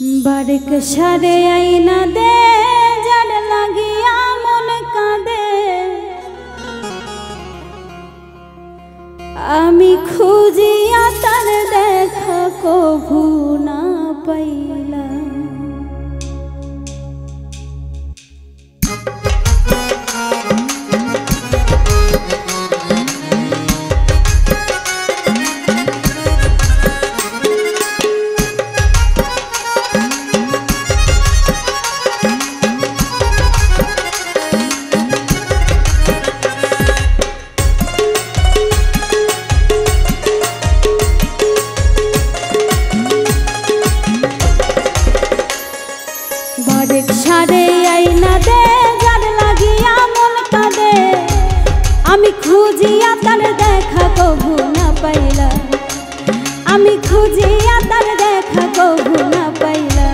बारिक सारे आईना दे जड़ लागिया मन कांदे आमी खुजिया तार देखा कभू ना पाइला। बारिक सारे आईना दे जड़ लागिया मन कांदे आमी खुजिया तार देखा कभू ना पाइला। आमी खुजिया तार देखा कभू ना पाइला।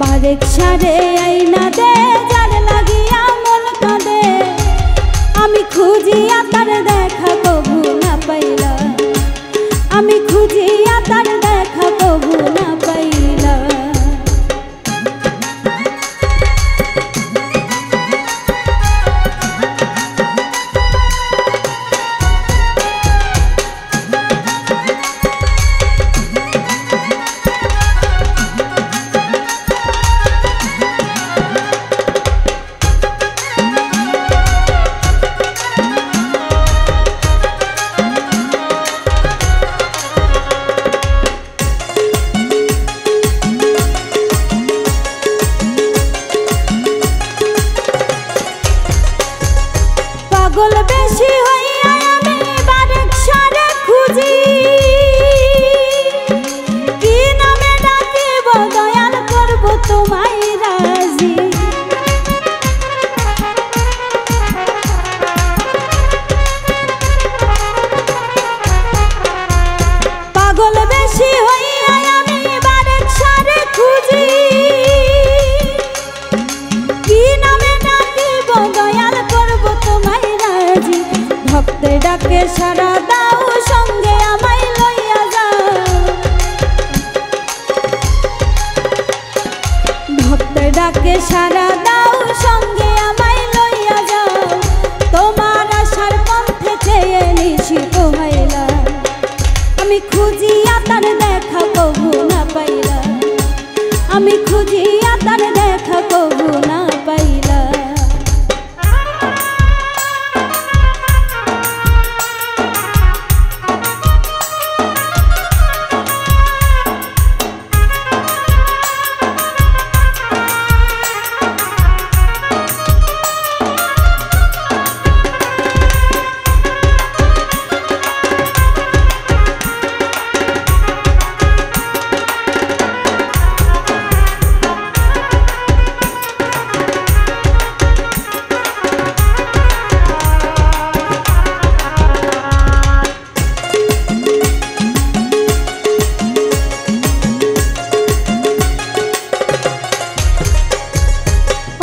बारिक सारे आईना दे जड़ लागिया मन कांदे आमी खुजिया तार देखा कभू ना पाइला। आमी खुजिया तार देखा कभू ना पाइला। पागल बेशी हइया आमी बारिक सारे खुजी कि नामे डाकिब दयाल करब तोमाय राजी। पागल बेशी हइया आमी बारिक सारे खुजी कि नामे डाकिब दयाल करब तोमाय। भक्त डाके सारा दाও संगे आमाय लइया जाओ। भक्त डाके सारा दाও संगे आमाय लइया जाओ। तोमार आशार पन्थे चेये निशी पोहाइला। आमी खुजिया तार देखा कभू ना पाइला। आमी खुजिया तार देखा कभू ना पाइला।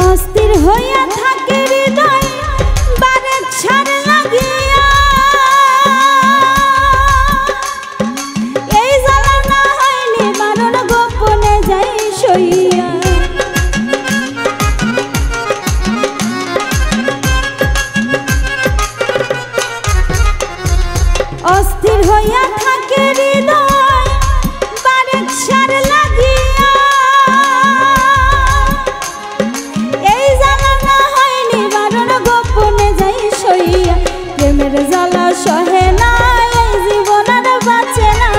अस्थिर हइया थाके हृदय बारिक सार लागिया এই জ্বালা না হইলে মারণ গোপনে যাই সইয়া। अस्थिर हइया थाके हृदय बारिक सार लागिया प्रेमेर জ্বালা सहे ना जीवन आर बाँचे ना।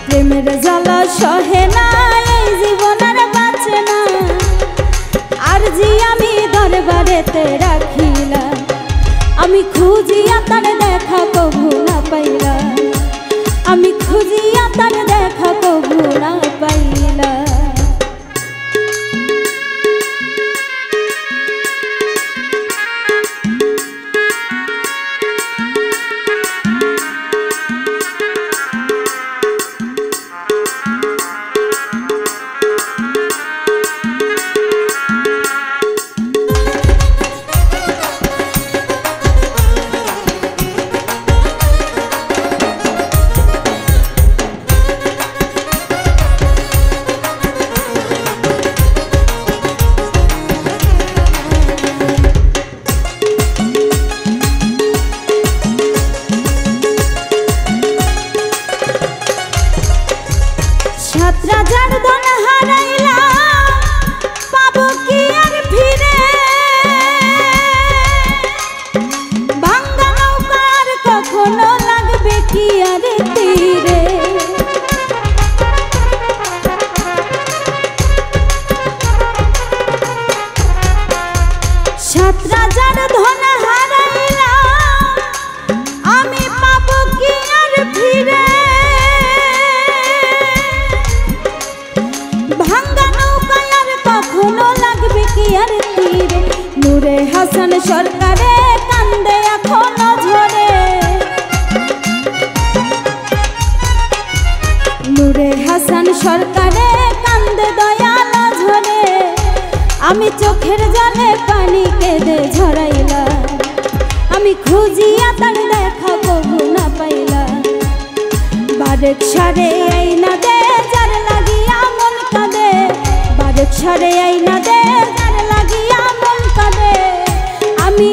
प्रेमेर জ্বালা सहे ना जीवन आर बाँचे ना। आर जी आमी दरबारेते राखिला। आमी खुजिया तार देखा कभू ना पाइला। आमी खुजिया तार देखा कभू ना पाइला। পানি কেঁদে ঝরাইলা আমি খুঁজিয়া তার দেখা কবু না পাইলা বারেক সারে আইনা দে যার লাগিয়া মন কাঁদে বারেক সারে আইনা দে যার লাগিয়া মন কাঁদে আমি